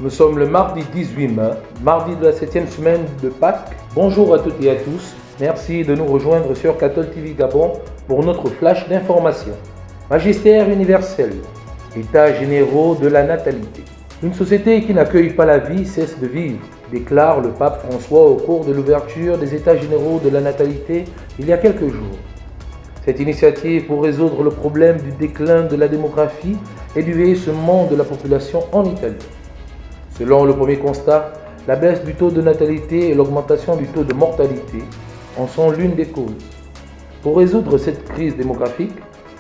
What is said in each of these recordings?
Nous sommes le mardi 18 mai, mardi de la 7e semaine de Pâques. Bonjour à toutes et à tous. Merci de nous rejoindre sur Cathol TV Gabon pour notre flash d'information. Magistère universel, États généraux de la natalité. Une société qui n'accueille pas la vie cesse de vivre, déclare le pape François au cours de l'ouverture des États généraux de la natalité il y a quelques jours. Cette initiative pour résoudre le problème du déclin de la démographie et du vieillissement de la population en Italie. Selon le premier constat, la baisse du taux de natalité et l'augmentation du taux de mortalité en sont l'une des causes. Pour résoudre cette crise démographique,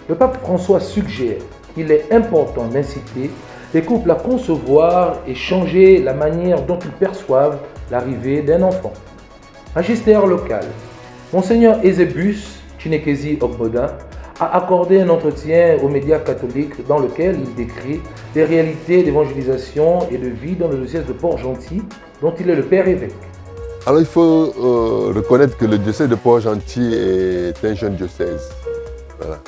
le pape François suggère qu'il est important d'inciter les couples à concevoir et changer la manière dont ils perçoivent l'arrivée d'un enfant. Magistère local. Monseigneur Eusebius Chinekezi Ogbodin a accordé un entretien aux médias catholiques dans lequel il décrit les réalités d'évangélisation et de vie dans le diocèse de Port-Gentil, dont il est le père évêque. Alors il faut reconnaître que le diocèse de Port-Gentil est un jeune diocèse. Voilà.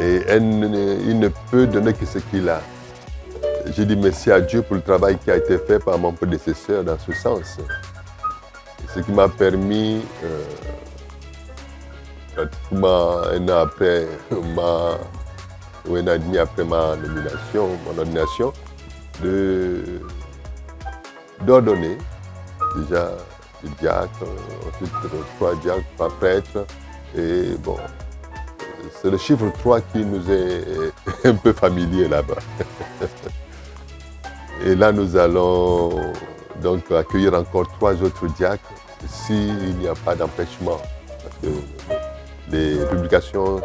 Et il ne peut donner que ce qu'il a. Je dis merci à Dieu pour le travail qui a été fait par mon prédécesseur dans ce sens. Ce qui m'a permis, pratiquement un an après ou un an et demi après ma nomination, mon ordination, d'ordonner déjà le diacre, ensuite 3 diacres, 3 prêtres, et bon, c'est le chiffre 3 qui nous est un peu familier là-bas. Et là, nous allons donc accueillir encore 3 autres diacres s'il n'y a pas d'empêchement. Parce que les publications,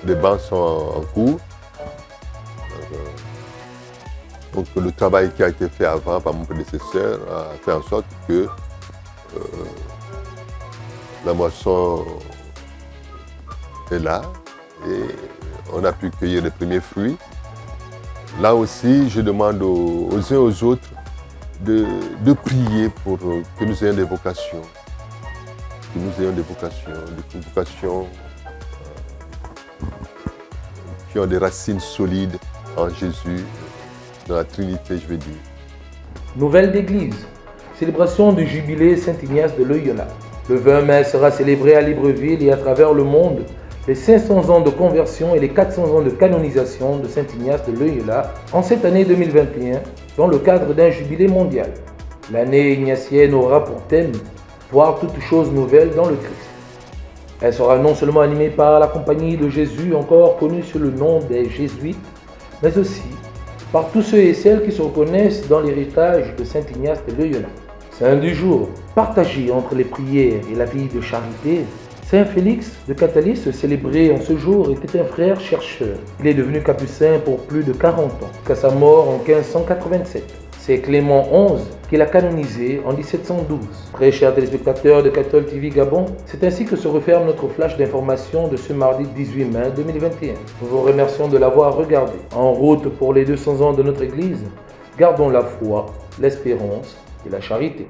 les bancs sont en cours. Donc le travail qui a été fait avant par mon prédécesseur a fait en sorte que la moisson est là et on a pu cueillir les premiers fruits. Là aussi, je demande aux uns et aux autres de prier pour que nous ayons des vocations. Que nous ayons des vocations qui ont des racines solides en Jésus, dans la Trinité, je veux dire. Nouvelle d'église. Célébration du jubilé Saint-Ignace de Loyola. Le 20 mai sera célébré à Libreville et à travers le monde les 500 ans de conversion et les 400 ans de canonisation de Saint-Ignace de Loyola en cette année 2021 dans le cadre d'un jubilé mondial. L'année ignatienne aura pour thème « Voir toutes choses nouvelles dans le Christ ». Elle sera non seulement animée par la Compagnie de Jésus, encore connue sous le nom des Jésuites, mais aussi par tous ceux et celles qui se reconnaissent dans l'héritage de Saint-Ignace de Loyola. Saint du jour, partagé entre les prières et la vie de charité, Saint Félix de Catalis, célébré en ce jour, était un frère chercheur. Il est devenu capucin pour plus de 40 ans, jusqu'à sa mort en 1587. C'est Clément XI qui l'a canonisé en 1712. Très chers téléspectateurs de Cathol TV Gabon, c'est ainsi que se referme notre flash d'information de ce mardi 18 mai 2021. Nous vous remercions de l'avoir regardé. En route pour les 200 ans de notre Église, gardons la foi, l'espérance et la charité.